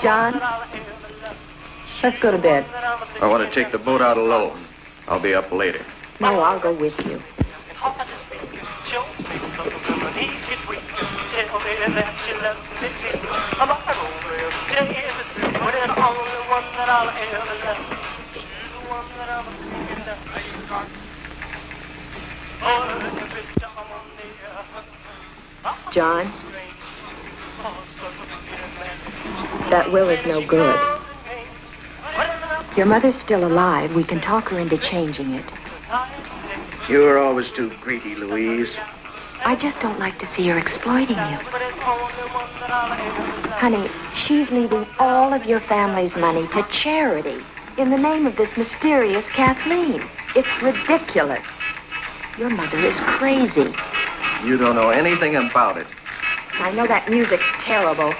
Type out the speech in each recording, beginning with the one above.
John, let's go to bed. I want to take the boat out alone. I'll be up later. No, I'll go with you. John, that will is no good. Your mother's still alive. We can talk her into changing it. You were always too greedy, Louise. I just don't like to see her exploiting you. Honey, she's leaving all of your family's money to charity in the name of this mysterious Kathleen. It's ridiculous. Your mother is crazy. You don't know anything about it. I know that music's terrible.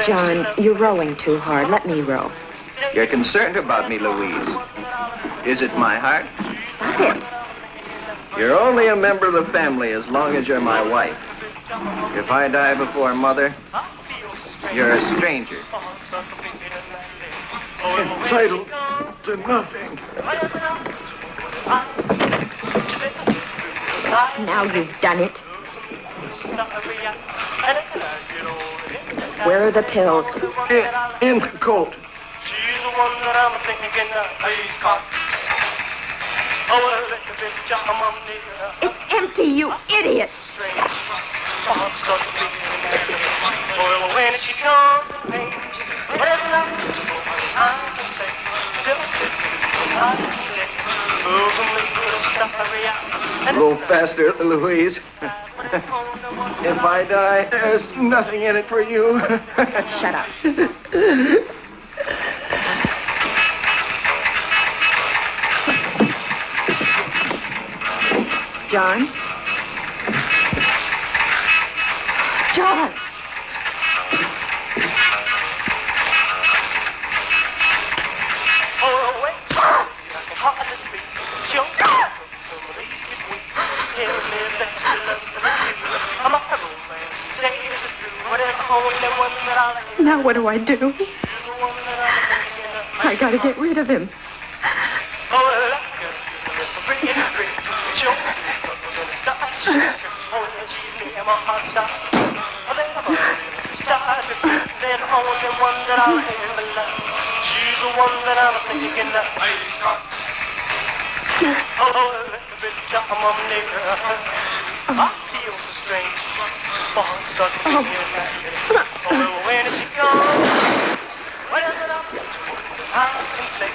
John, you're rowing too hard. Let me row. You're concerned about me, Louise. Is it my heart? Not it. You're only a member of the family as long as you're my wife. If I die before Mother, you're a stranger. Entitled to nothing. Now you've done it. Where are the pills? In the coat. She's the one that I'm thinking of. Please, God. It's empty, you idiot! When she comes and pains, whatever I can say, A little faster, Louise. If I die, there's nothing in it for you. Shut up. John? John! Now what do I do? I gotta get rid of him. She's the one that I'm thinking of. I feel so strange. When she comes, whatever I can say,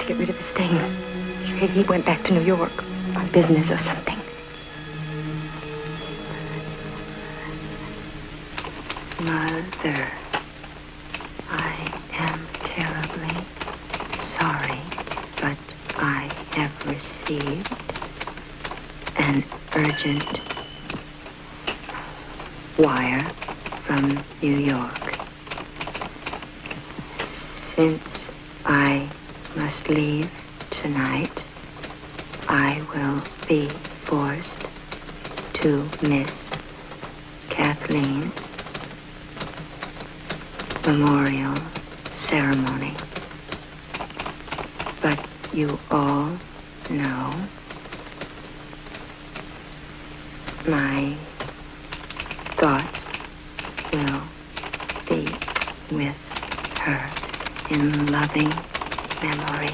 to get rid of his things. He went back to New York on business or something. Mother, I am terribly sorry, but I have received an urgent wire from New York. Since I must leave tonight, I will be forced to miss Kathleen's memorial ceremony. But you all know my thoughts will be with her in loving memory.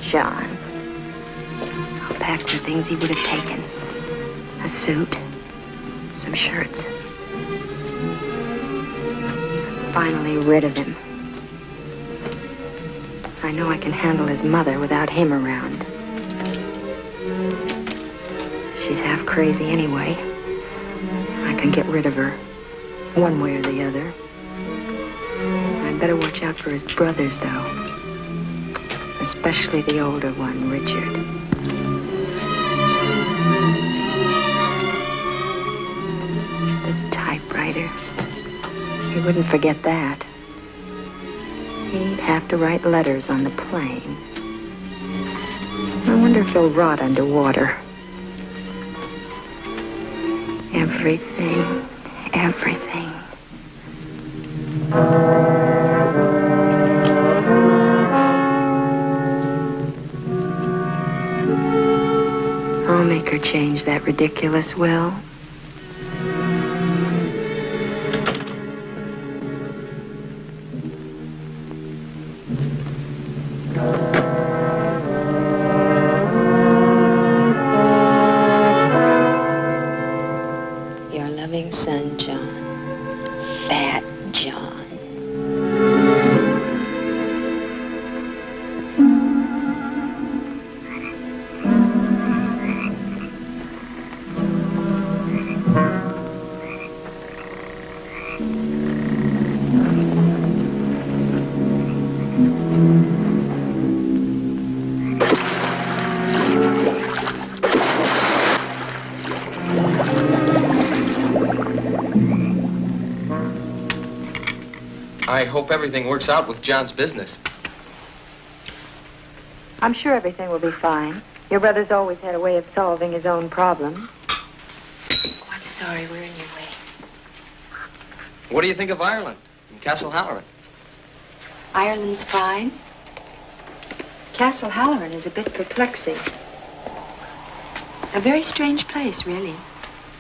John. I'll pack the things he would have taken. A suit, some shirts. Finally rid of him. I know I can handle his mother without him around. She's half crazy anyway. I can get rid of her, one way or the other. I'd better watch out for his brothers, though. Especially the older one, Richard. The typewriter. He wouldn't forget that. He'd have to write letters on the plane. I wonder if he'll rot underwater. Everything. I'll make her change that ridiculous will. Your loving son, John. Fat John. I hope everything works out with John's business. I'm sure everything will be fine. Your brother's always had a way of solving his own problems. Oh, I'm sorry, we're in your way. What do you think of Ireland and Castle Halloran? Ireland's fine. Castle Halloran is a bit perplexing. A very strange place, really.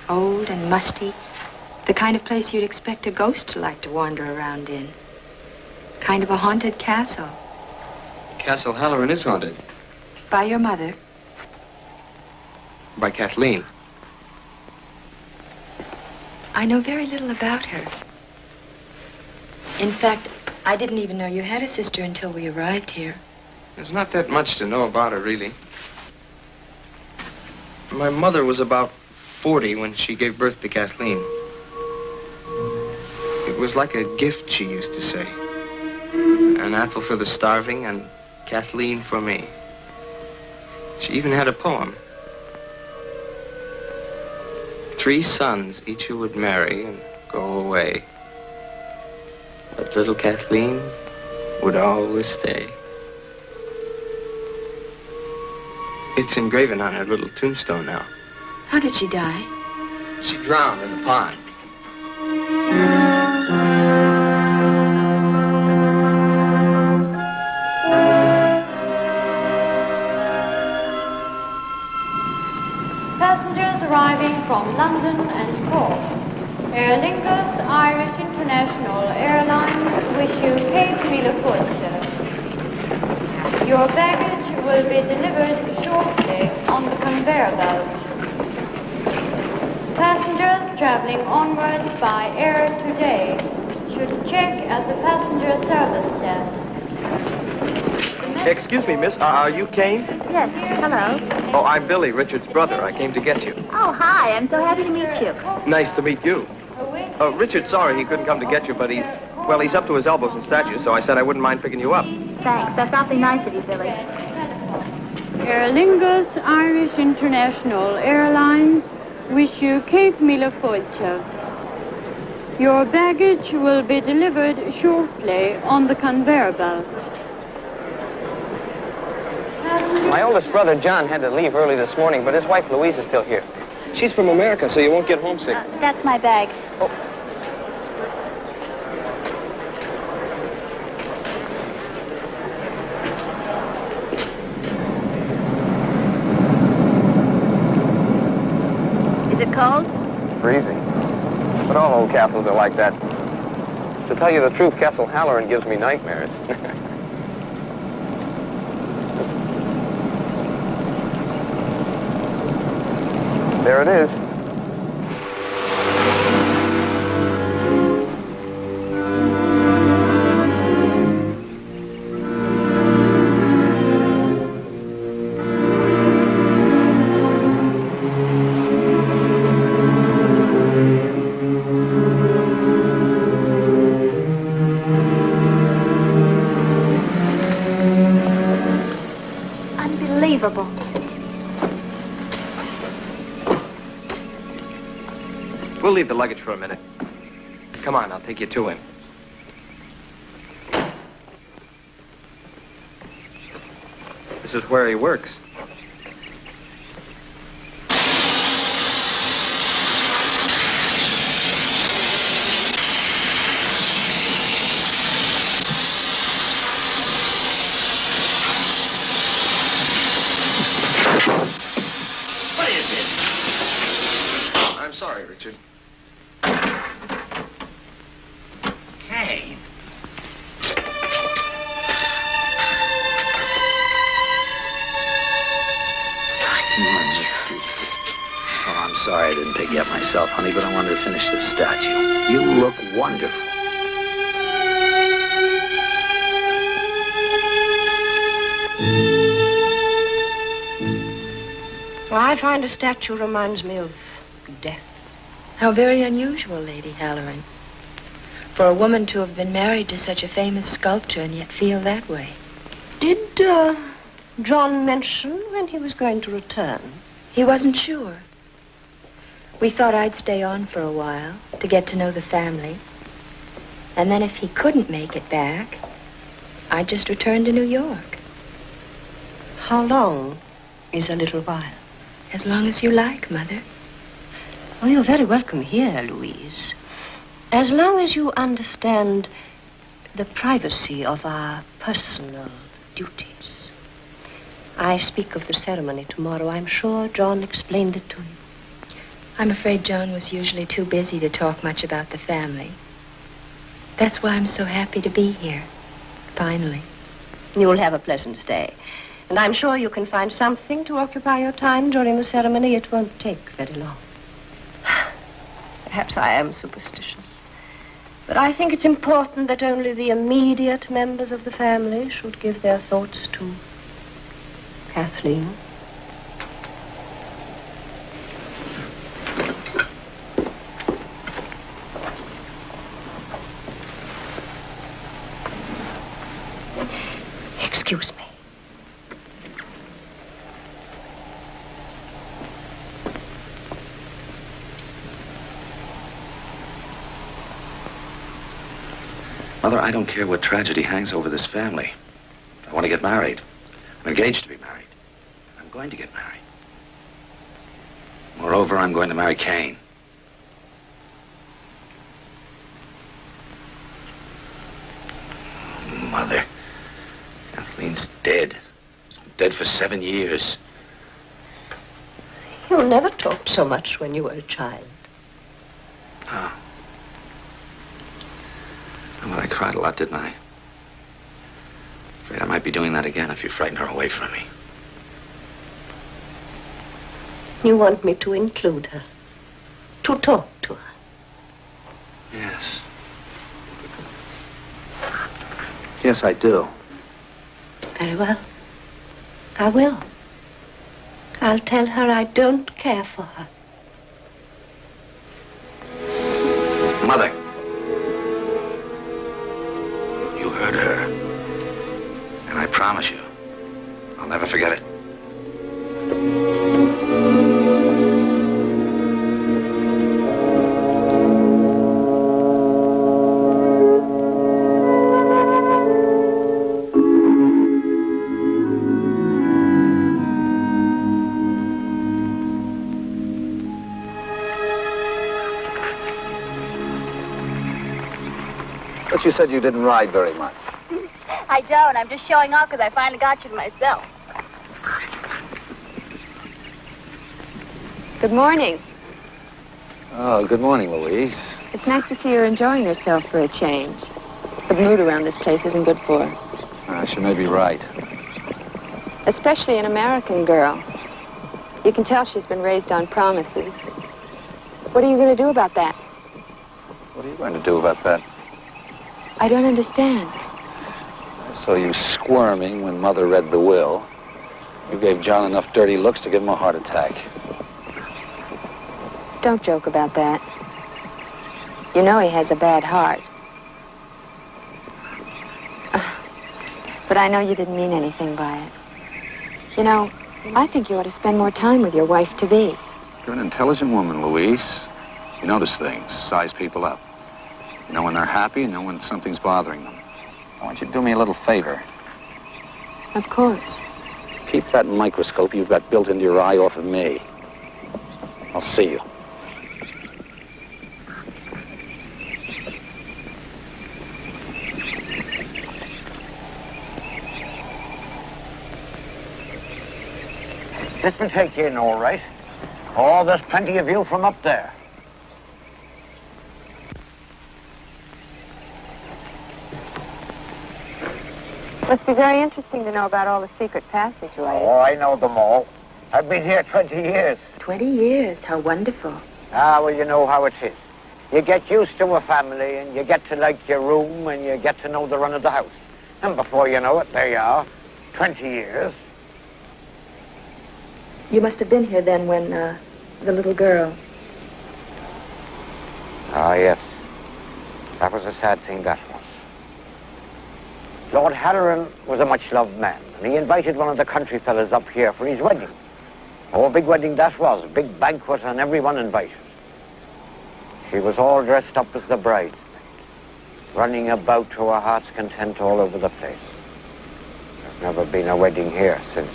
Old and musty. The kind of place you'd expect a ghost to like to wander around in. Kind of a haunted castle. Castle Halloran is haunted. By your mother? By Kathleen. I know very little about her. In fact, I didn't even know you had a sister until we arrived here. There's not that much to know about her, really. My mother was about 40 when she gave birth to Kathleen. It was like a gift, she used to say. An apple for the starving and Kathleen for me. She even had a poem. 3 sons, each who would marry and go away. But little Kathleen would always stay. It's engraven on her little tombstone now. How did she die? She drowned in the pond. Passengers arriving from London and Cork. Aer Lingus Irish International Airlines wish you Cape Millefolcha. Your baggage will be delivered shortly on the conveyor belt. Passengers traveling onwards by air today should check at the passenger service desk. Excuse me, miss. Are you Kane? Yes, hello. Oh, I'm Billy, Richard's brother. I came to get you. Oh, hi. I'm so happy to meet you. Nice to meet you. Richard's sorry he couldn't come to get you, but he's up to his elbows in statues, so I said I wouldn't mind picking you up. Thanks. That's awfully nice of you, Billy. Aer Lingus Irish International Airlines wish you Cape Millefolcha. Your baggage will be delivered shortly on the conveyor belt. My oldest brother, John, had to leave early this morning, but his wife, Louise, is still here. She's from America, so you won't get homesick. That's my bag. Oh. Is it cold? Freezing. But all old castles are like that. To tell you the truth, Castle Halloran gives me nightmares. There it is. Unbelievable. We'll leave the luggage for a minute. Come on, I'll take you to him. This is where he works. What is it? I'm sorry, Richard. Kane. Oh, I'm sorry I didn't pick you up myself, honey, but I wanted to finish this statue. You look wonderful. Well, I find a statue reminds me of death. How very unusual, Lady Halloran. For a woman to have been married to such a famous sculptor and yet feel that way. Did John mention when he was going to return? He wasn't sure. We thought I'd stay on for a while to get to know the family. And then if he couldn't make it back, I'd just return to New York. How long is a little while? As long as you like, Mother. Oh, you're very welcome here, Louise. As long as you understand the privacy of our personal duties. I speak of the ceremony tomorrow. I'm sure John explained it to you. I'm afraid John was usually too busy to talk much about the family. That's why I'm so happy to be here, finally. You'll have a pleasant stay. And I'm sure you can find something to occupy your time during the ceremony. It won't take very long. Perhaps I am superstitious. But I think it's important that only the immediate members of the family should give their thoughts to Kathleen. Excuse me. Mother, I don't care what tragedy hangs over this family. I want to get married. I'm engaged to be married. I'm going to get married. Moreover, I'm going to marry Kane. Catherine's dead. Dead for 7 years. You never talked so much when you were a child. Oh. Well, I cried a lot, didn't I? Afraid I might be doing that again if you frighten her away from me. You want me to include her, to talk to her. Yes. Yes, I do. Very well. I will. I'll tell her I don't care for her. Mother. You heard her. And I promise you, I'll never forget it. But you said you didn't ride very much. I don't. I'm just showing off because I finally got you to myself. Good morning. Oh, good morning, Louise. It's nice to see you're enjoying yourself for a change. The mood around this place isn't good for her. She may be right. Especially an American girl. You can tell she's been raised on promises. What are you going to do about that? What are you going to do about that? I don't understand. I saw you squirming when Mother read the will. You gave John enough dirty looks to give him a heart attack. Don't joke about that. You know he has a bad heart. But I know you didn't mean anything by it. You know, I think you ought to spend more time with your wife-to-be. You're an intelligent woman, Louise. You notice things, size people up. You know when they're happy, you know when something's bothering them. I want you to do me a little favor. Of course. Keep that microscope you've got built into your eye off of me. I'll see you. This will take you in all right. Oh, there's plenty of view from up there. Must be very interesting to know about all the secret passageways. Oh, I know them all. I've been here 20 years. 20 years, how wonderful. Ah, well, you know how it is. You get used to a family, and you get to like your room, and you get to know the run of the house. And before you know it, there you are, 20 years. You must have been here then when, the little girl. Ah, yes. That was a sad thing, that was. Lord Halloran was a much-loved man, and he invited one of the country fellas up here for his wedding. Oh, a big wedding that was, a big banquet, and everyone invited. She was all dressed up as the bridesmaid, running about to her heart's content all over the place. There's never been a wedding here since.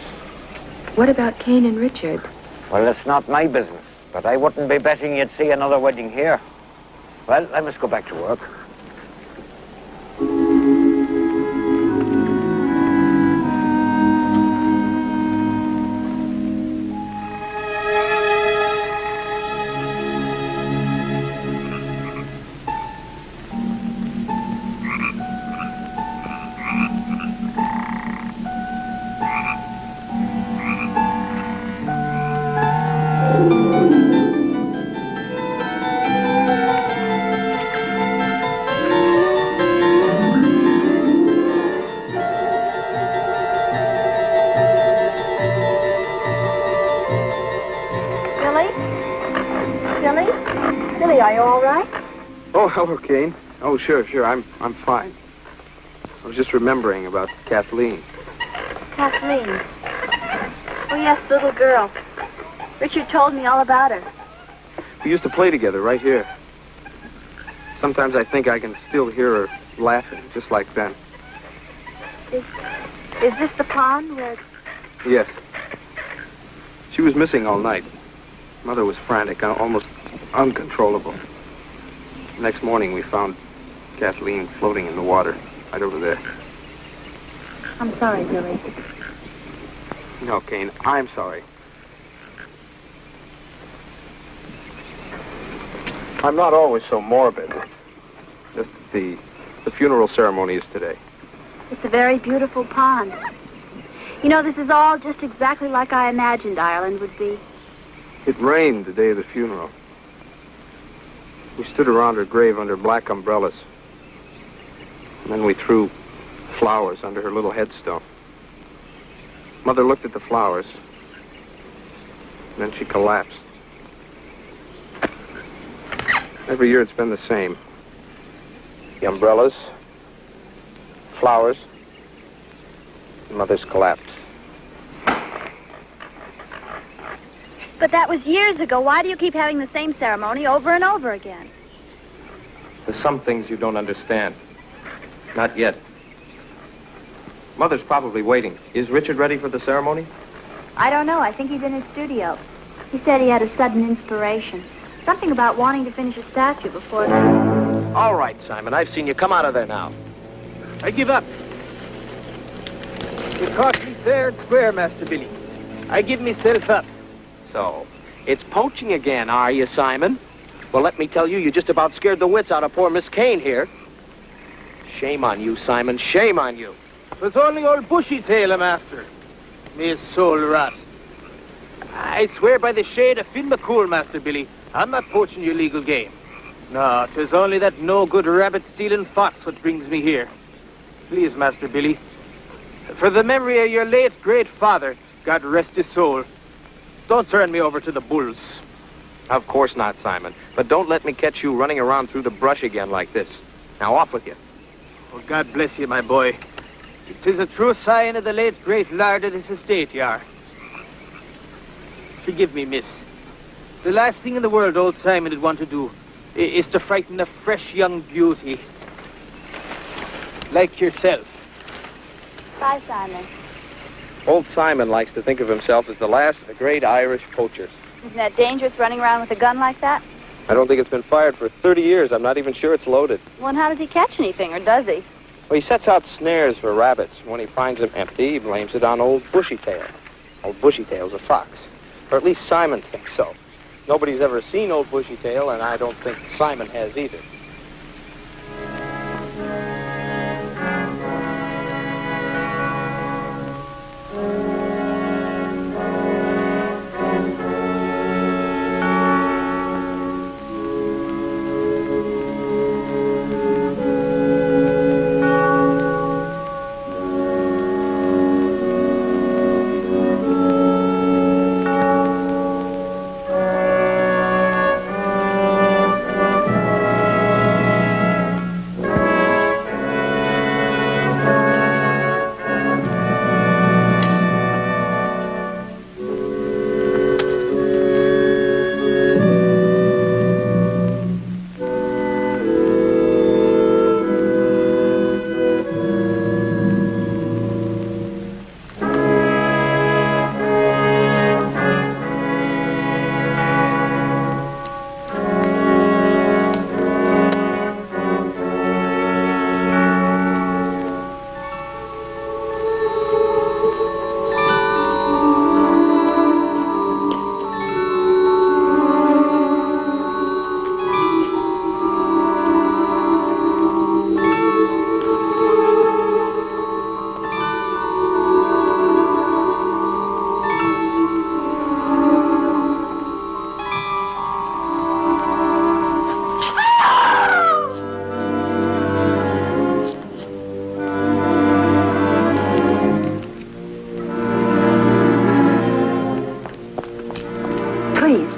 What about Cain and Richard? Well, it's not my business, but I wouldn't be betting you'd see another wedding here. Well, I must go back to work. Hello, Cain. Oh, sure. I'm fine. I was just remembering about Kathleen. Kathleen. Oh, yes, little girl. Richard told me all about her. We used to play together right here. Sometimes I think I can still hear her laughing, just like then. Is this the pond where... Yes. She was missing all night. Mother was frantic, almost uncontrollable. Next morning, we found Kathleen floating in the water right over there. I'm sorry, Billy. No, Kane, I'm sorry. I'm not always so morbid. Just the funeral ceremony is today. It's a very beautiful pond. You know, this is all just exactly like I imagined Ireland would be. It rained the day of the funeral. We stood around her grave under black umbrellas. And then we threw flowers under her little headstone. Mother looked at the flowers. And then she collapsed. Every year it's been the same. The umbrellas, flowers, and Mother's collapse. But that was years ago. Why do you keep having the same ceremony over and over again? There's some things you don't understand. Not yet. Mother's probably waiting. Is Richard ready for the ceremony? I don't know. I think he's in his studio. He said he had a sudden inspiration. Something about wanting to finish a statue before... All right, Simon. I've seen you. Come out of there now. I give up. It cost me fair and square, Master Billy. I give myself up. So, it's poaching again, are you, Simon? Well, let me tell you, you just about scared the wits out of poor Miss Kane here. Shame on you, Simon. Shame on you. It was only old Bushy Tail I'm after. May his soul rot. I swear by the shade of Finn McCool, Master Billy, I'm not poaching your legal game. No, 'tis only that no-good rabbit-stealing fox what brings me here. Please, Master Billy, for the memory of your late great father, God rest his soul, don't turn me over to the bulls. Of course not, Simon. But don't let me catch you running around through the brush again like this. Now, off with you. Oh, God bless you, my boy. 'Tis a true sign of the late great lord of this estate, you are. Forgive me, miss. The last thing in the world old Simon would want to do is to frighten a fresh young beauty like yourself. Bye, Simon. Old Simon likes to think of himself as the last of the great Irish poachers. Isn't that dangerous, running around with a gun like that? I don't think it's been fired for 30 years. I'm not even sure it's loaded. Well, and how does he catch anything, or does he? Well, he sets out snares for rabbits. When he finds them empty, he blames it on old Bushytail. Old Bushytail's a fox. Or at least Simon thinks so. Nobody's ever seen old Bushytail, and I don't think Simon has either.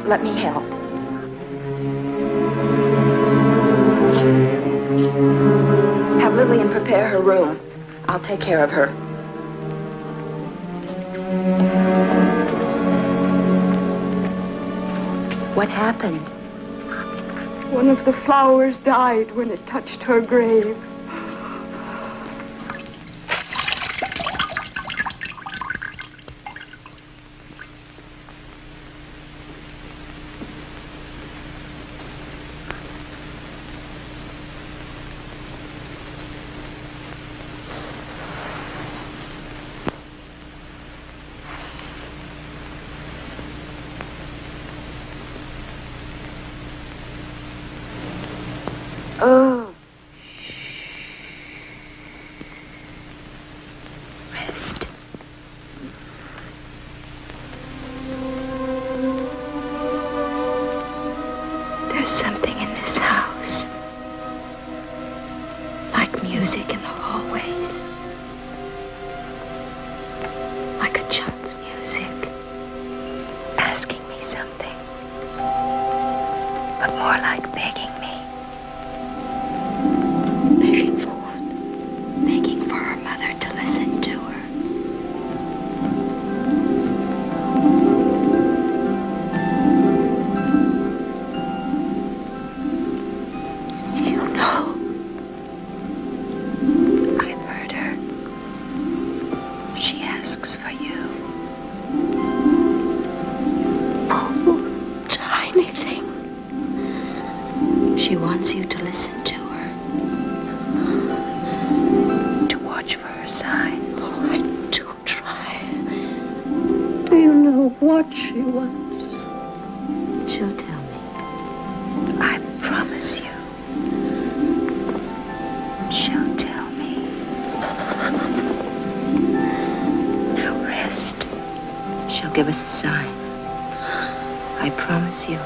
Let me help. Have Lillian prepare her room. I'll take care of her. What happened? One of the flowers died when it touched her grave. There's something in this house. Like music in the hallways. Like a child's music. Asking me something. But more like begging me. Begging for what? Begging for her mother to listen to her. You to listen to her, to watch for her signs. Oh, I do try. Do you know what she wants? She'll tell me. I promise you. She'll tell me. Now rest. She'll give us a sign. I promise you.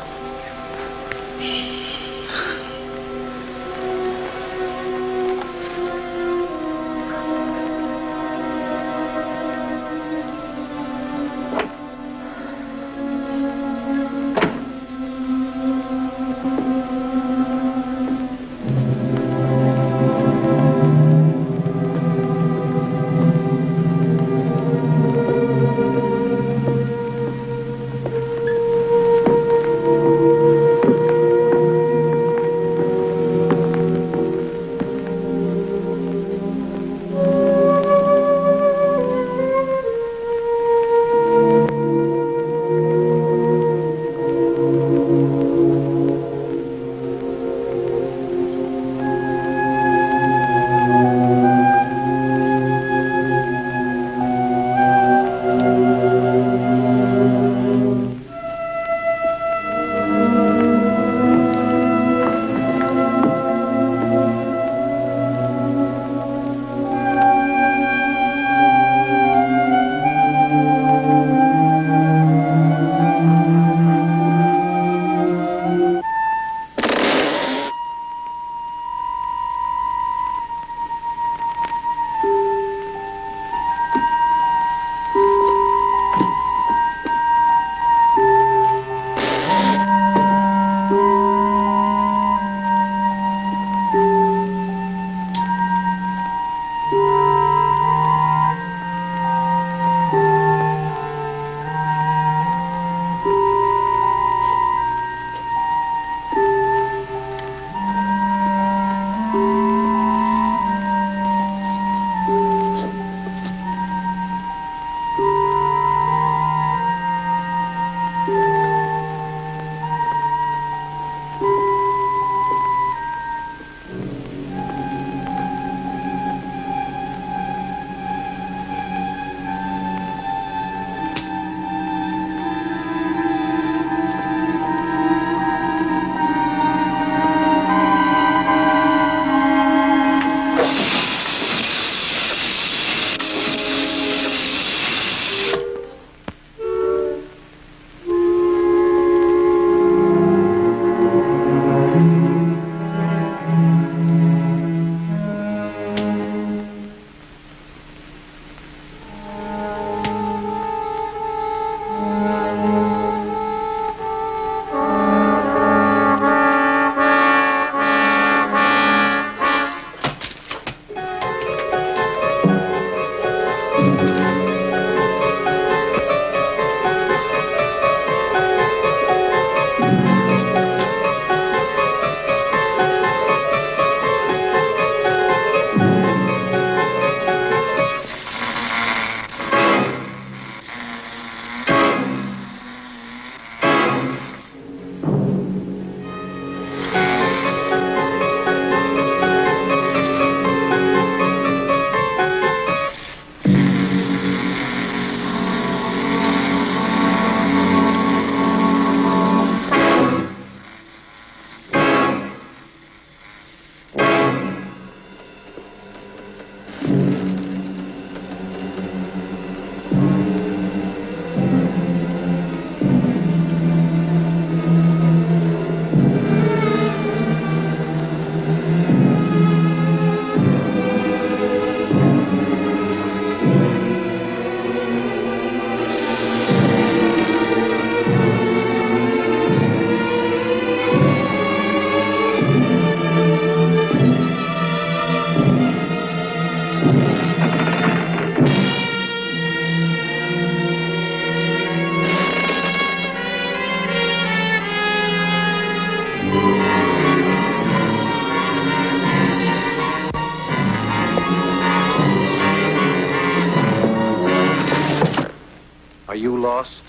lost?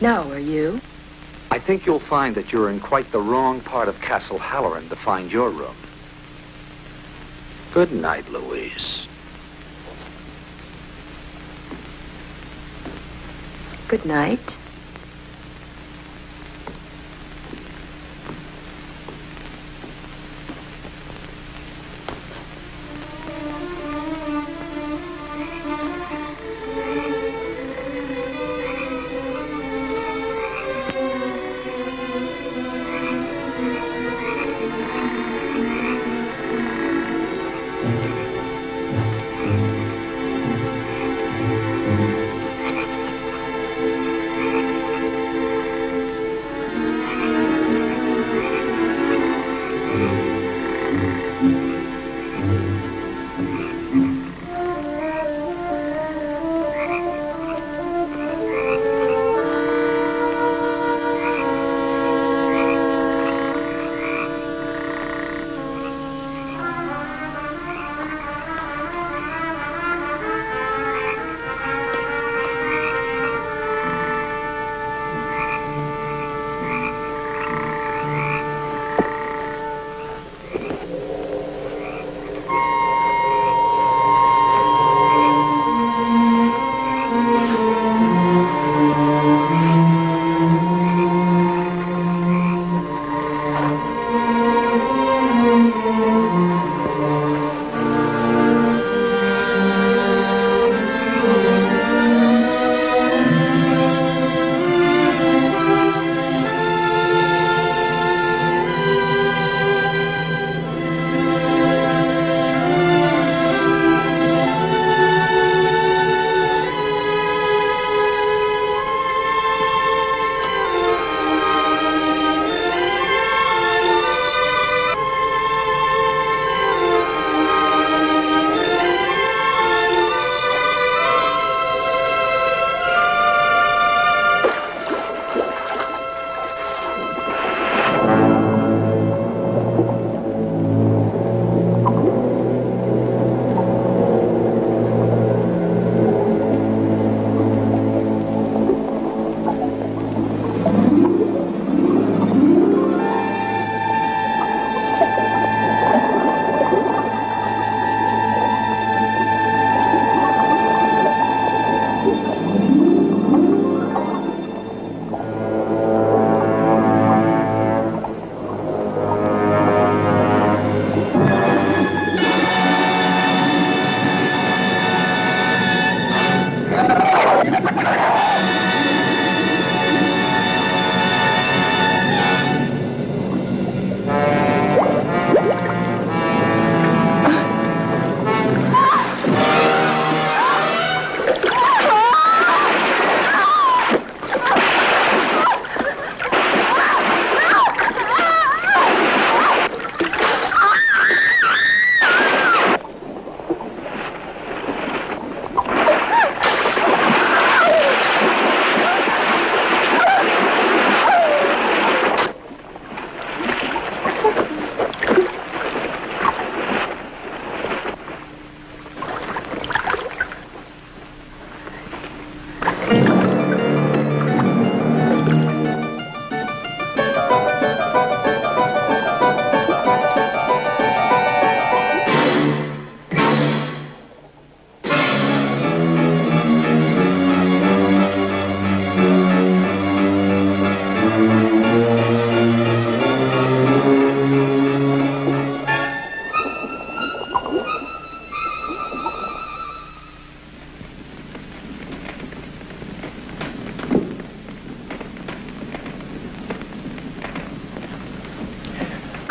No, are you? I think you'll find that you're in quite the wrong part of Castle Halloran to find your room. Good night, Louise. Good night.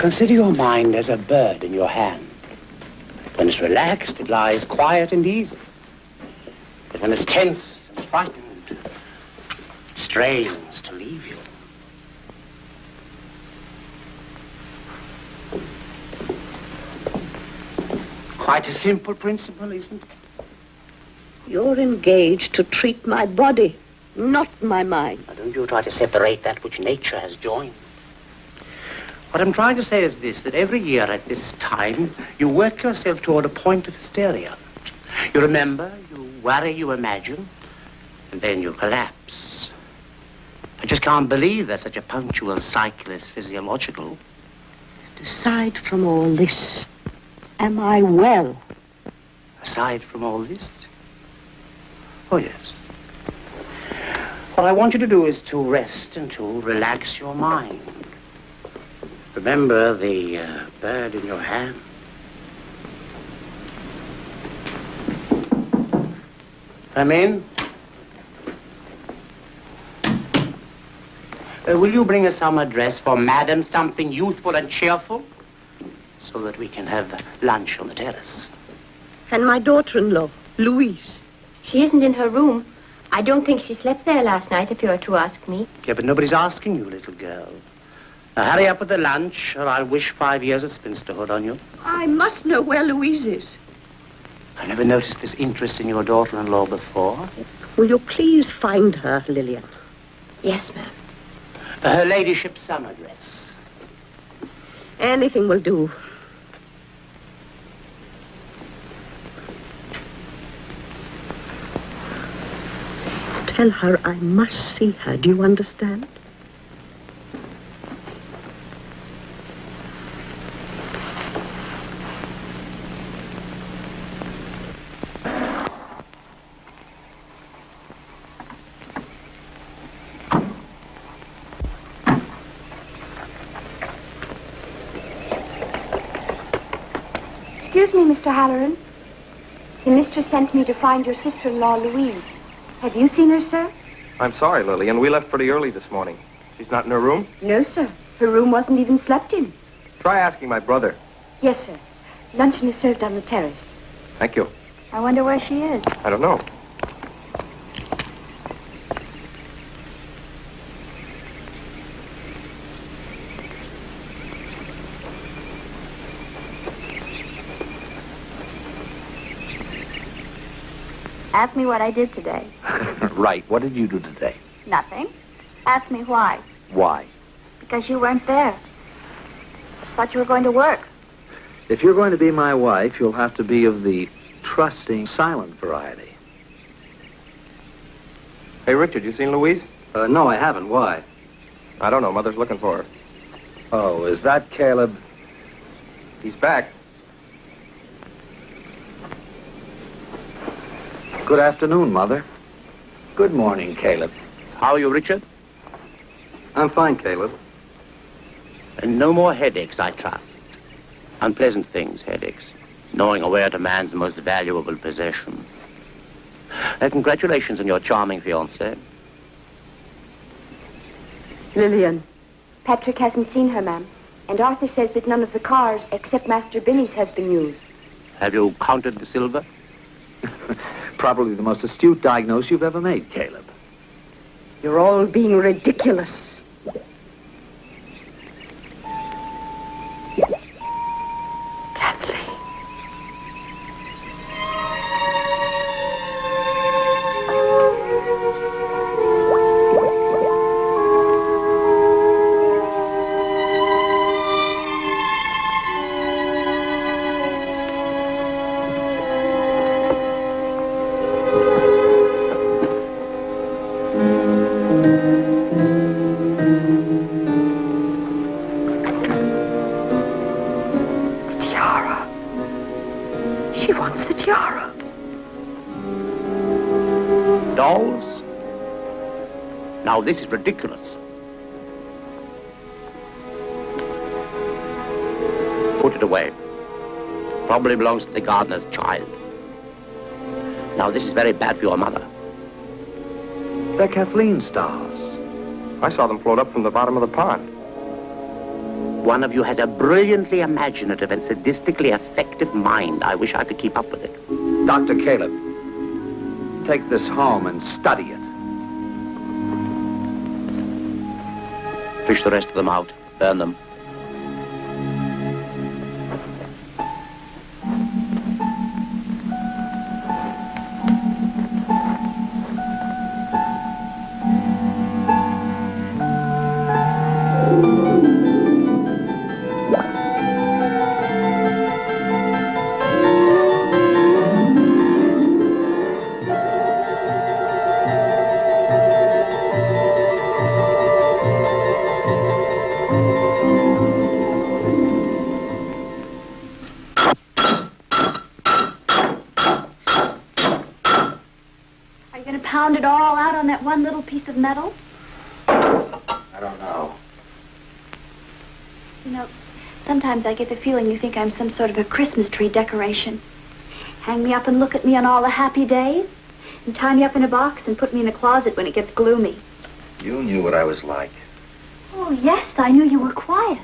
Consider your mind as a bird in your hand. When it's relaxed, it lies quiet and easy. But when it's tense and frightened, it strains to leave you. Quite a simple principle, isn't it? You're engaged to treat my body, not my mind. Now, don't you try to separate that which nature has joined. What I'm trying to say is this, that every year at this time, you work yourself toward a point of hysteria. You remember, you worry, you imagine, And then you collapse. I just can't believe that such a punctual cycle is physiological. Aside from all this, am I well? Aside from all this? Oh, yes. What I want you to do is to rest and to relax your mind. Remember the bird in your hand. Come in. Will you bring us some address for Madam, something youthful and cheerful, so that we can have lunch on the terrace? And my daughter-in-law, Louise. She isn't in her room. I don't think she slept there last night, if you are to ask me. Yeah, but nobody's asking you, little girl. Now, hurry up with the lunch, or I'll wish 5 years of spinsterhood on you. I must know where Louise is. I've never noticed this interest in your daughter-in-law before. Will you please find her, Lillian? Yes, ma'am. Her ladyship's summer dress. Anything will do. Tell her I must see her. Do you understand? Excuse me, Mr. Halloran. The mistress sent me to find your sister-in-law, Louise. Have you seen her, sir? I'm sorry, Lillian. We left pretty early this morning. She's not in her room? No, sir. Her room wasn't even slept in. Try asking my brother. Yes, sir. Luncheon is served on the terrace. Thank you. I wonder where she is. I don't know. Ask me what I did today. Right. What did you do today? Nothing. Ask me why. Why? Because you weren't there. Thought you were going to work. If you're going to be my wife, you'll have to be of the trusting, silent variety. Hey, Richard, you seen Louise? No, I haven't. Why? I don't know. Mother's looking for her. Oh, is that Caleb? He's back. Good afternoon, Mother. Good morning, Caleb. How are you, Richard? I'm fine, Caleb. And no more headaches, I trust. Unpleasant things, headaches. Gnawing away at a man's most valuable possession. Congratulations on your charming fiancé. Lillian. Patrick hasn't seen her, ma'am. And Arthur says that none of the cars except Master Billy's has been used. Have you counted the silver? Probably the most astute diagnose you've ever made, Caleb. You're all being ridiculous. Kathleen. Dolls? Now, this is ridiculous. Put it away. Probably belongs to the gardener's child. Now, this is very bad for your mother. They're Kathleen stars. I saw them float up from the bottom of the pond. One of you has a brilliantly imaginative and sadistically effective mind. I wish I could keep up with it. Dr. Caleb, take this home and study it. Fish the rest of them out. Burn them. some little piece of metal? I don't know. You know, sometimes I get the feeling you think I'm some sort of a Christmas tree decoration. Hang me up and look at me on all the happy days, and tie me up in a box and put me in the closet when it gets gloomy. You knew what I was like. Oh, yes, I knew you were quiet.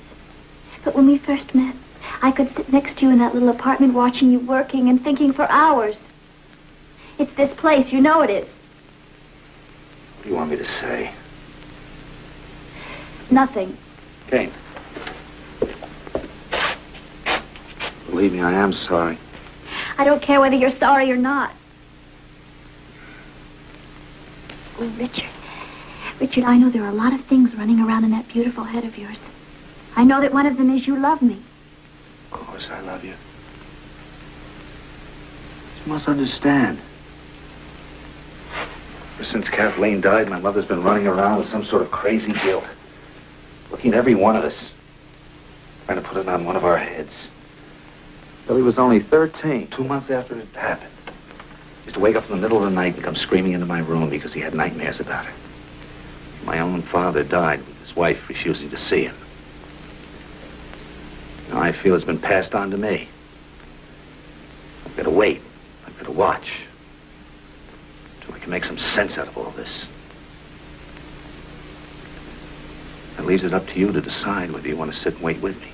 But when we first met, I could sit next to you in that little apartment watching you working and thinking for hours. It's this place, you know it is. What do you want me to say? Nothing. Kane. Believe me, I am sorry. I don't care whether you're sorry or not. Oh, Richard. Richard, I know there are a lot of things running around in that beautiful head of yours. I know that one of them is you love me. Of course I love you. You must understand. Ever since Kathleen died, my mother's been running around with some sort of crazy guilt. Looking at every one of us. Trying to put it on one of our heads. Billy was only 13, 2 months after it happened. He used to wake up in the middle of the night and come screaming into my room because he had nightmares about her. My own father died with his wife refusing to see him. Now I feel it's been passed on to me. I've got to wait. I've got to watch. Till I can make some sense out of all this. That leaves it up to you to decide whether you want to sit and wait with me.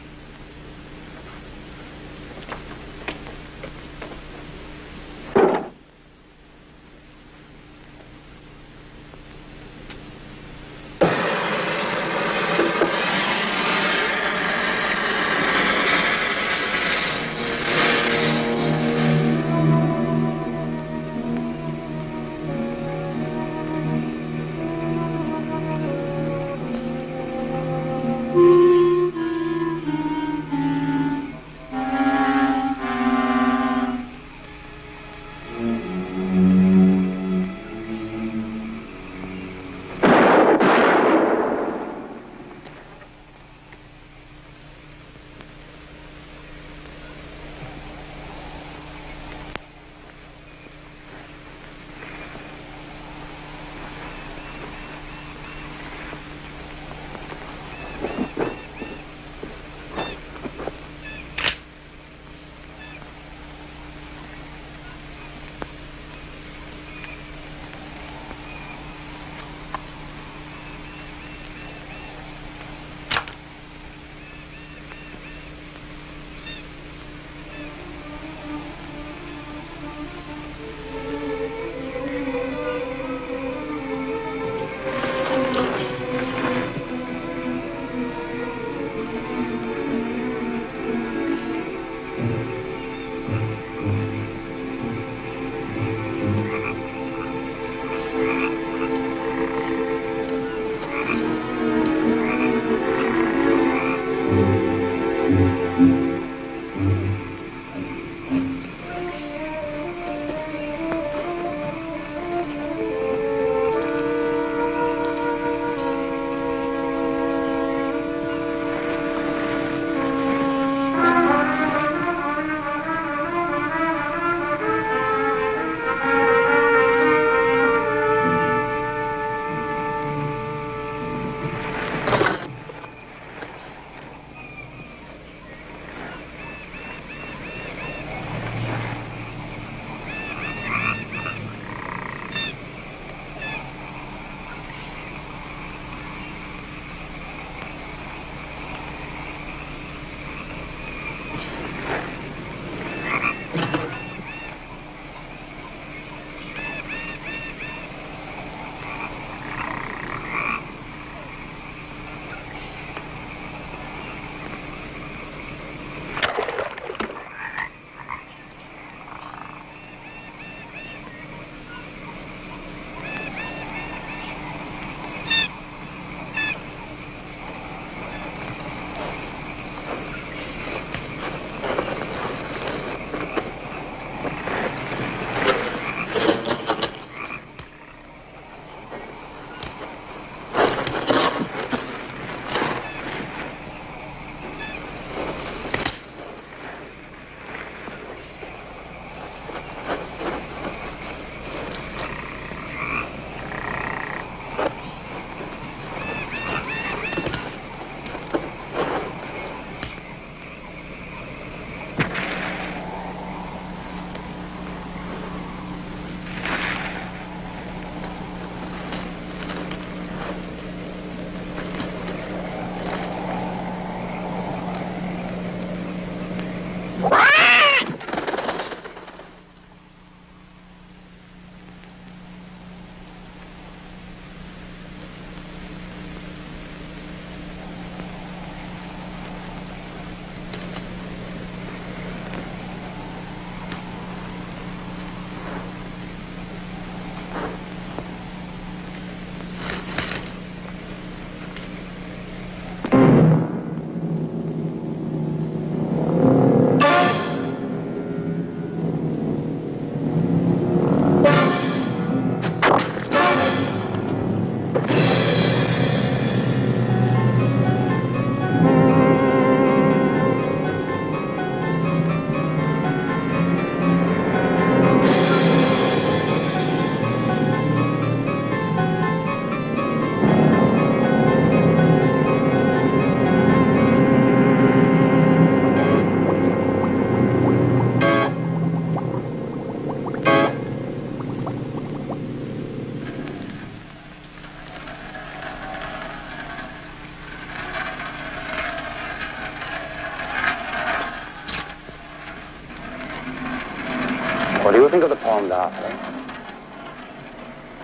think of the poem, Darcy?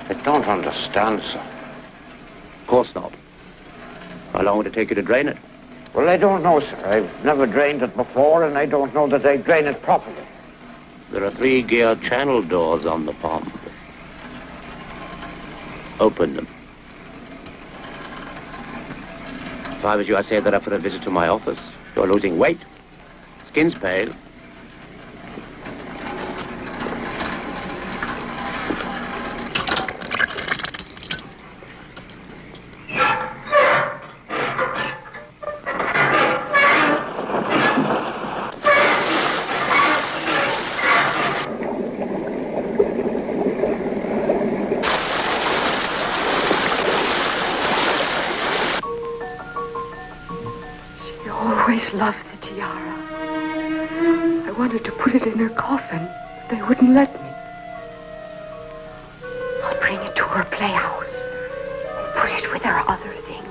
I don't understand, sir. Of course not. How long would it take you to drain it? Well, I don't know, sir. I've never drained it before, and I don't know that I drain it properly. There are 3 gear channel doors on the pond. Open them. If I was you, I'd say that up for a visit to my office. You're losing weight. Skin's pale. Loved the tiara. I wanted to put it in her coffin, but they wouldn't let me. I'll bring it to her playhouse and put it with her other things.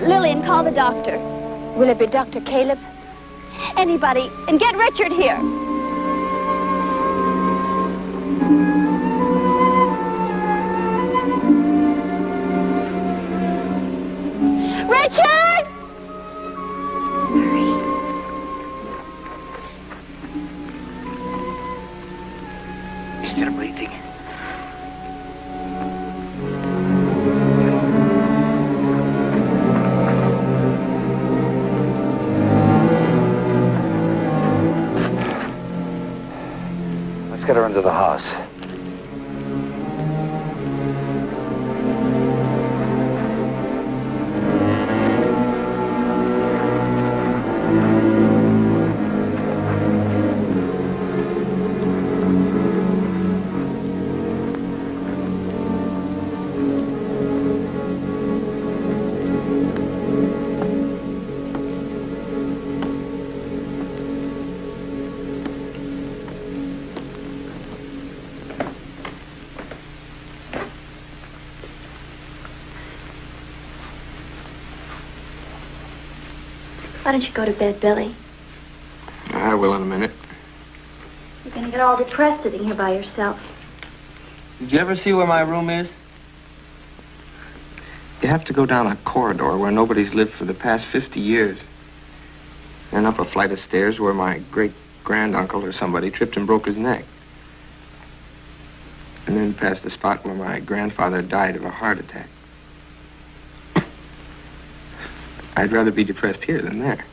Lillian, call the doctor. Will it be Dr. Caleb? Anybody. And get Richard here. Richard! Hurry. Still breathing. Get her into the house. Why don't you go to bed, Billy? I will in a minute. You're going to get all depressed sitting here by yourself. Did you ever see where my room is? You have to go down a corridor where nobody's lived for the past 50 years. and up a flight of stairs where my great-granduncle or somebody tripped and broke his neck. And then past the spot where my grandfather died of a heart attack. I'd rather be depressed here than there.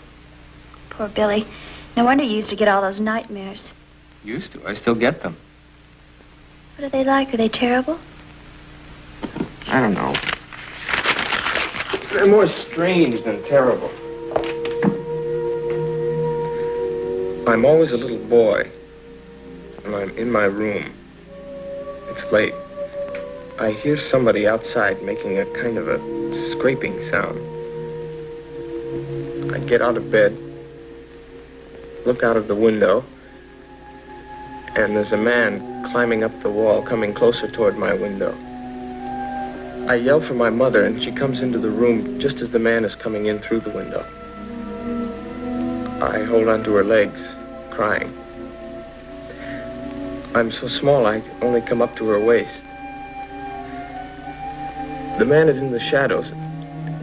Poor Billy. No wonder you used to get all those nightmares. Used to. I still get them. What are they like? Are they terrible? I don't know. They're more strange than terrible. I'm always a little boy, and I'm in my room. It's late. I hear somebody outside making a kind of a scraping sound. I get out of bed, look out of the window, and there's a man climbing up the wall, coming closer toward my window. I yell for my mother, and she comes into the room just as the man is coming in through the window. I hold onto her legs, crying. I'm so small, I only come up to her waist. The man is in the shadows.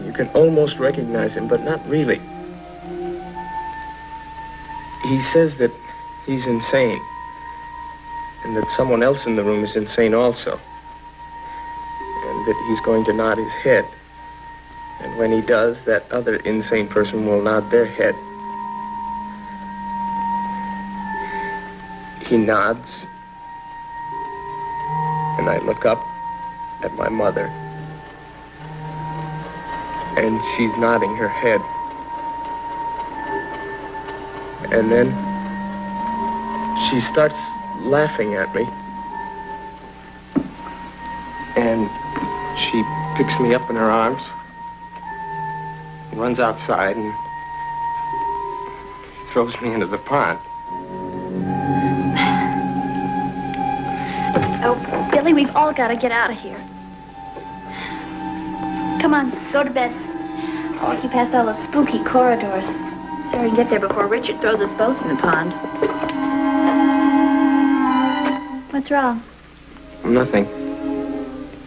You can almost recognize him, but not really. He says that he's insane, and that someone else in the room is insane also, and that he's going to nod his head. And when he does, that other insane person will nod their head. He nods, and I look up at my mother, and she's nodding her head. And then she starts laughing at me, and she picks me up in her arms, runs outside, and throws me into the pond. Oh, Billy, we've all got to get out of here. Come on, go to bed. I'll walk you past all those spooky corridors. So we can get there before Richard throws us both in the pond. What's wrong? Nothing.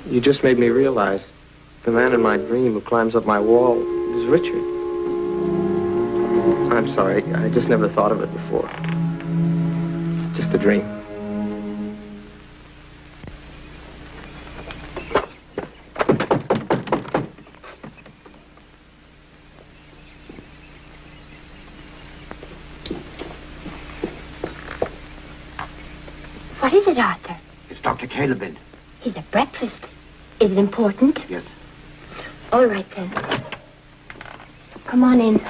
You just made me realize the man in my dream who climbs up my wall is Richard. I'm sorry. I just never thought of it before. Just a dream. What is it, Arthur? It's Dr. Calebin. He's at breakfast. Is it important? Yes. All right, then. Come on in.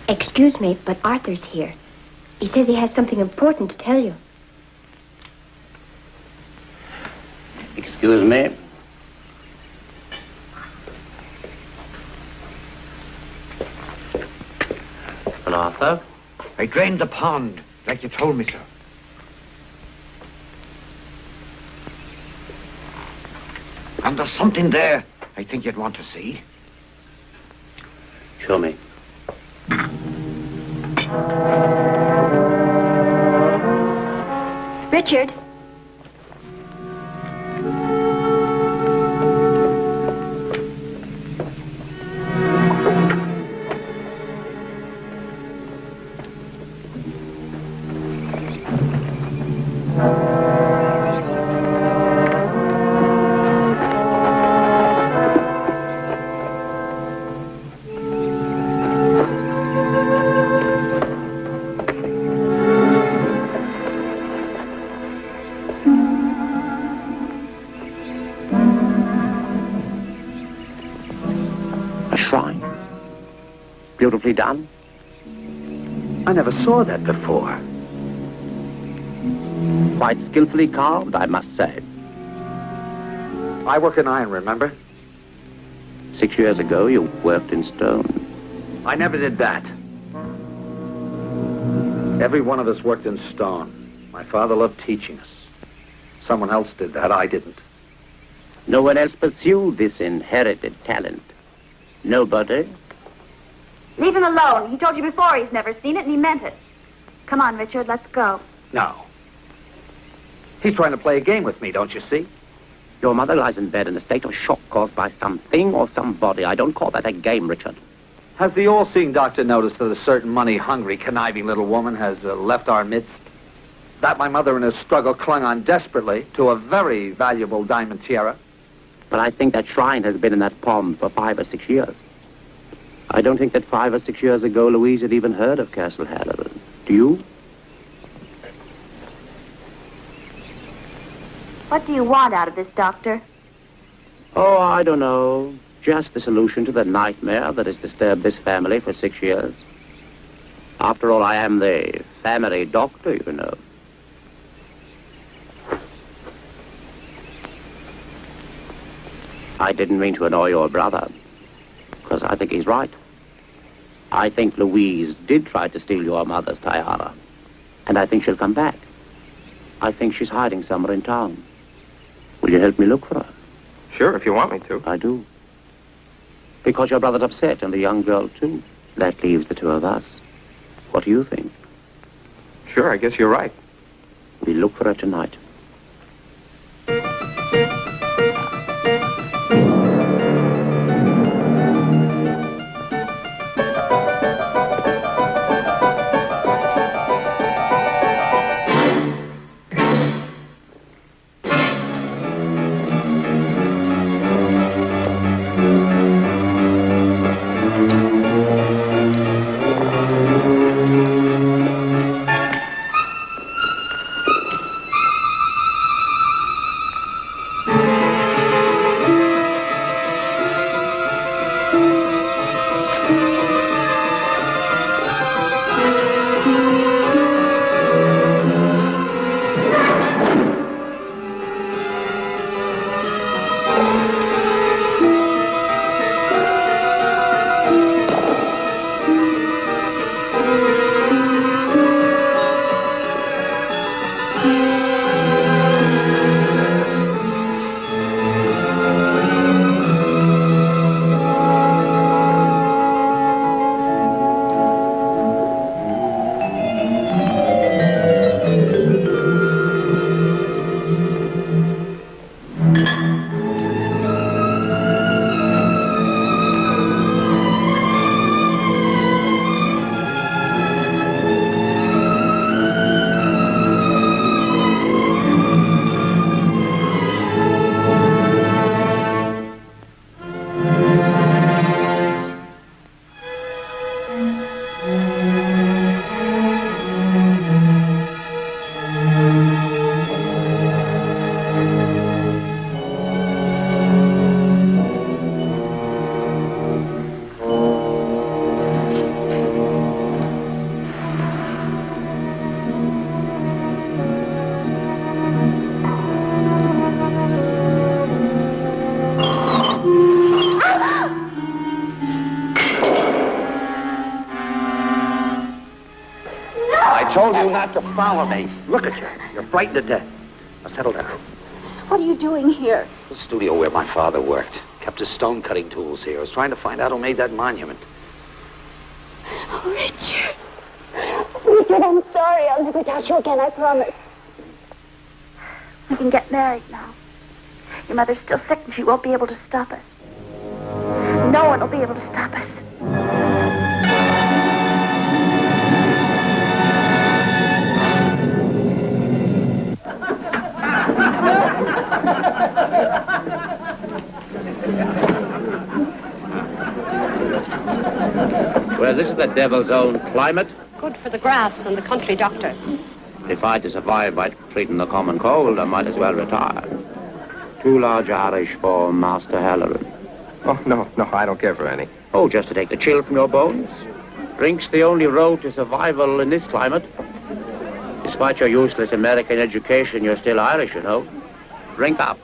Excuse me, but Arthur's here. He says he has something important to tell you. Excuse me. Arthur? I drained the pond, like you told me, sir. And there's something there I think you'd want to see. Show me. Richard. Beautifully done. I never saw that before. Quite skillfully carved, I must say. I work in iron, remember? 6 years ago, you worked in stone. I never did that. Every one of us worked in stone. My father loved teaching us. Someone else did that, I didn't. No one else pursued this inherited talent. Nobody? Leave him alone. He told you before he's never seen it, and he meant it. Come on, Richard, let's go. No. He's trying to play a game with me, don't you see? Your mother lies in bed in a state of shock caused by something or somebody. I don't call that a game, Richard. Has the all-seeing doctor noticed that a certain money-hungry, conniving little woman has left our midst? That my mother in her struggle clung on desperately to a very valuable diamond tiara? But I think that shrine has been in that pond for 5 or 6 years. I don't think that 5 or 6 years ago Louise had even heard of Castle Halloran. Do you? What do you want out of this, Doctor? Oh, I don't know. Just the solution to the nightmare that has disturbed this family for 6 years. After all, I am the family doctor, you know. I didn't mean to annoy your brother, because I think he's right. I think Louise did try to steal your mother's tiara, and I think she'll come back. I think she's hiding somewhere in town. Will you help me look for her? Sure, if you want me to. I do. Because your brother's upset, and the young girl, too. That leaves the two of us. What do you think? Sure, I guess you're right. We'll look for her tonight. I told you not to follow me. Look at you. You're frightened to death. Now settle down. What are you doing here? The studio where my father worked. Kept his stone cutting tools here. I was trying to find out who made that monument. Oh, Richard. Richard, I'm sorry. I'll never touch you again, I promise. We can get married now. Your mother's still sick and she won't be able to stop us. No one will be able to stop us. Well, this is the devil's own climate. Good for the grass and the country doctor. If I to survive by treating the common cold, I might as well retire. Too large Irish for Master Halloran. Oh, no, I don't care for any. Oh, just to take the chill from your bones. Drink's the only road to survival in this climate. Despite your useless American education, you're still Irish, you know. Drink up.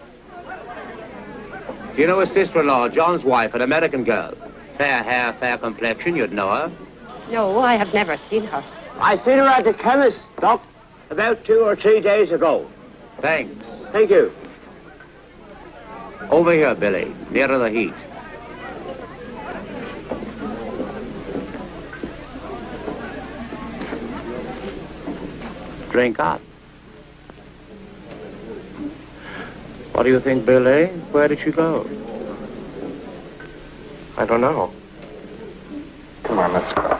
You know his sister-in-law, John's wife, an American girl. Fair hair, fair complexion, you'd know her. No, I have never seen her. I seen her at the chemist, Doc, about 2 or 3 days ago. Thanks. Thank you. Over here, Billy, nearer the heat. Drink up. What do you think, Billy? Where did she go? I don't know. Come on, let's go.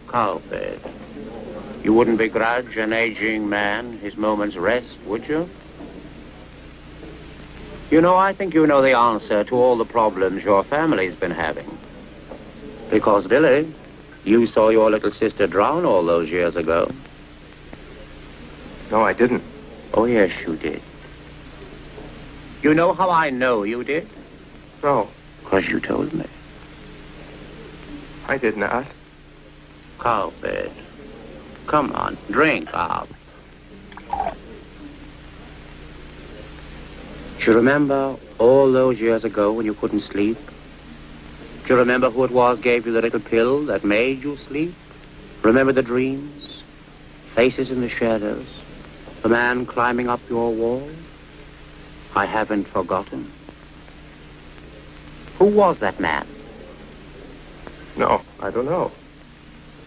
Cowbed. You wouldn't begrudge an aging man his moment's rest, would you? You know, I think you know the answer to all the problems your family's been having. Because, Billy, you saw your little sister drown all those years ago. No, I didn't. Oh, yes, you did. You know how I know you did? No. Because you told me. I did not. Cowbed. Come on, drink up. Do you remember all those years ago when you couldn't sleep? Do you remember who it was gave you the little pill that made you sleep? Remember the dreams? Faces in the shadows? The man climbing up your wall? I haven't forgotten. Who was that man? No, I don't know.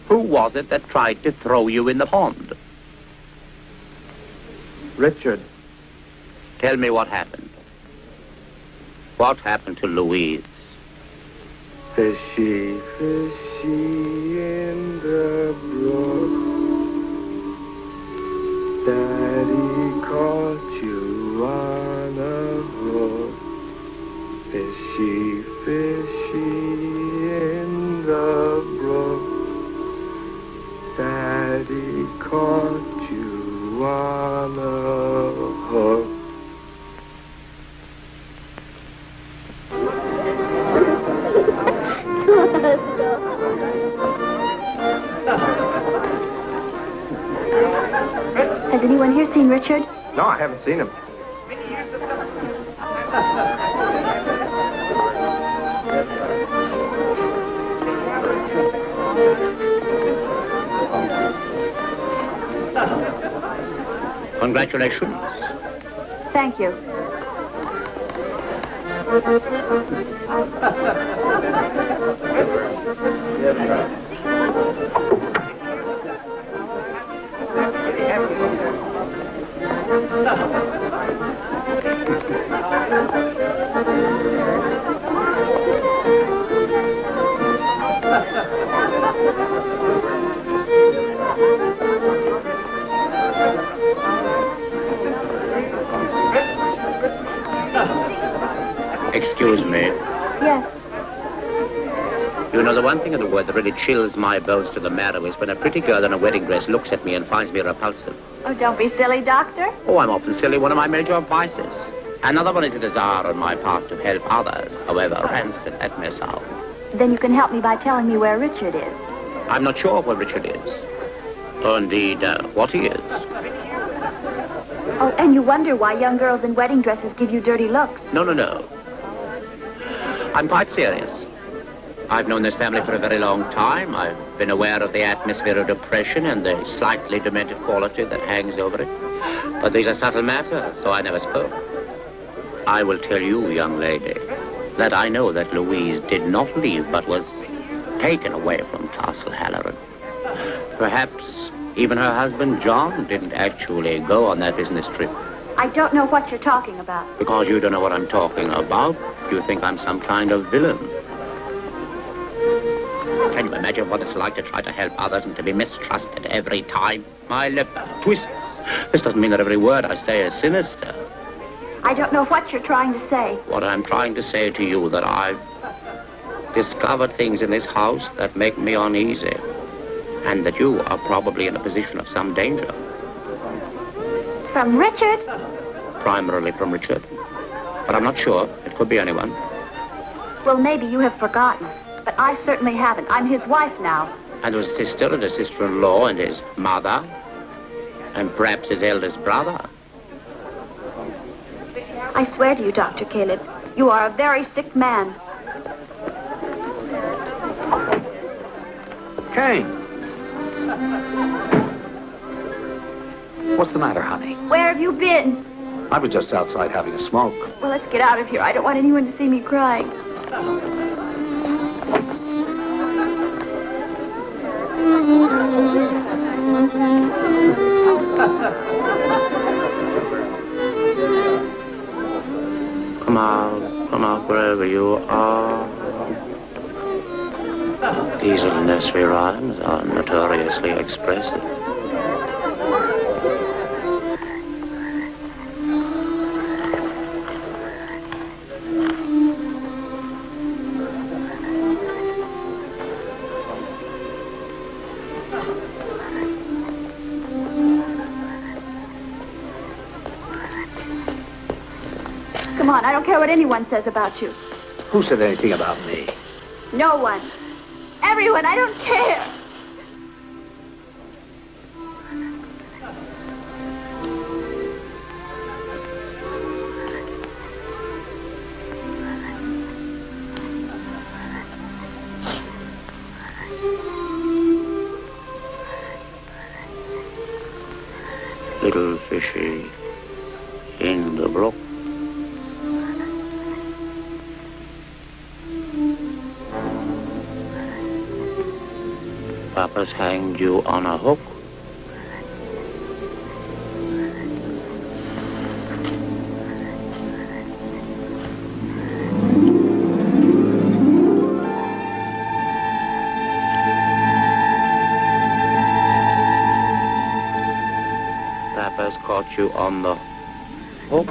Who was it that tried to throw you in the pond? Richard. Tell me what happened. What happened to Louise? Fishy, fishy in the brook. Daddy caught you on a hook. Fishy, fishy in the brook. Daddy caught you on a hook. Has anyone here seen Richard? No, I haven't seen him. Congratulations. Thank you. Excuse me. Yes. You know, the one thing in the world that really chills my bones to the marrow is when a pretty girl in a wedding dress looks at me and finds me repulsive. Oh, don't be silly, Doctor. Oh, I'm often silly, one of my major vices. Another one is a desire on my part to help others, however rancid that may sound. Then you can help me by telling me where Richard is. I'm not sure where Richard is. Or indeed, what he is. Oh, and you wonder why young girls in wedding dresses give you dirty looks. No. I'm quite serious. I've known this family for a very long time. I've been aware of the atmosphere of depression and the slightly demented quality that hangs over it. But these are subtle matters, so I never spoke. I will tell you, young lady, that I know that Louise did not leave, but was taken away from Castle Halloran. Perhaps even her husband, John, didn't actually go on that business trip. I don't know what you're talking about. Because you don't know what I'm talking about, you think I'm some kind of villain. Can you imagine what it's like to try to help others and to be mistrusted every time? My lip twists. This doesn't mean that every word I say is sinister. I don't know what you're trying to say. What I'm trying to say to you that I've discovered things in this house that make me uneasy. And that you are probably in a position of some danger. From Richard? Primarily from Richard. But I'm not sure. It could be anyone. Well, maybe you have forgotten. But I certainly haven't. I'm his wife now. And his sister and his sister-in-law and his mother. And perhaps his eldest brother. I swear to you, Dr. Caleb, you are a very sick man. Kane! What's the matter, honey? Where have you been? I was just outside having a smoke. Well, let's get out of here. I don't want anyone to see me crying. monarch, wherever you are. These little nursery rhymes are notoriously expressive. Come on, I don't care what anyone says about you. Who said anything about me? No one. Everyone, I don't care. Little fishy in the brook. Papa's hanged you on a hook. Papa's caught you on the hook.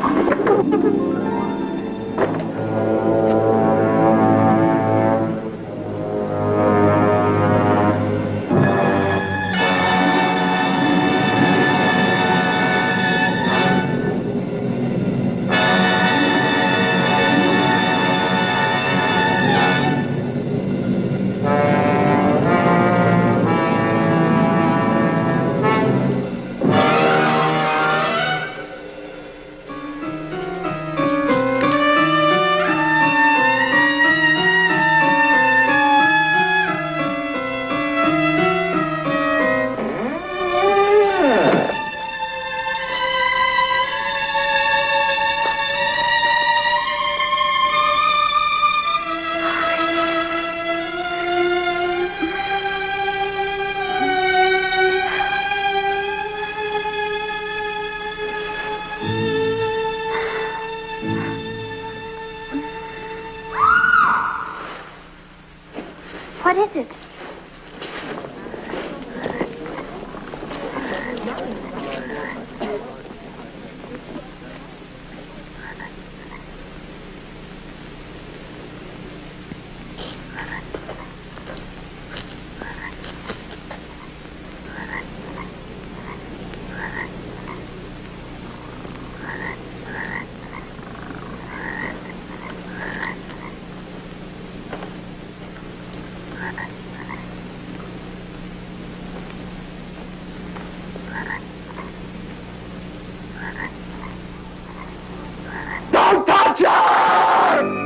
What is it? Don't touch her!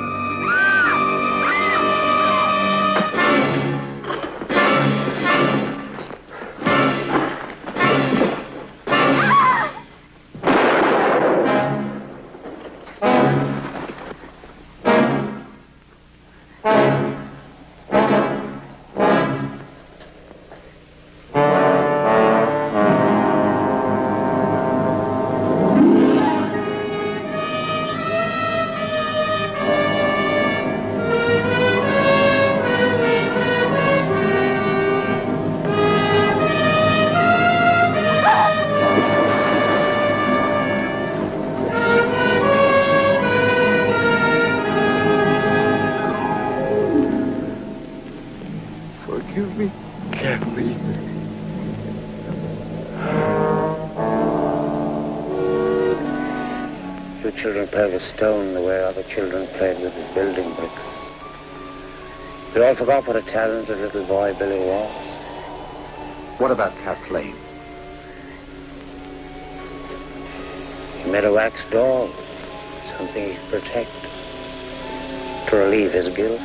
Forgive me, Kathleen. You children play with stone the way other children played with building bricks. You all forgot what a talented little boy Billy was. What about Kathleen? He made a wax doll, something he could protect, to relieve his guilt.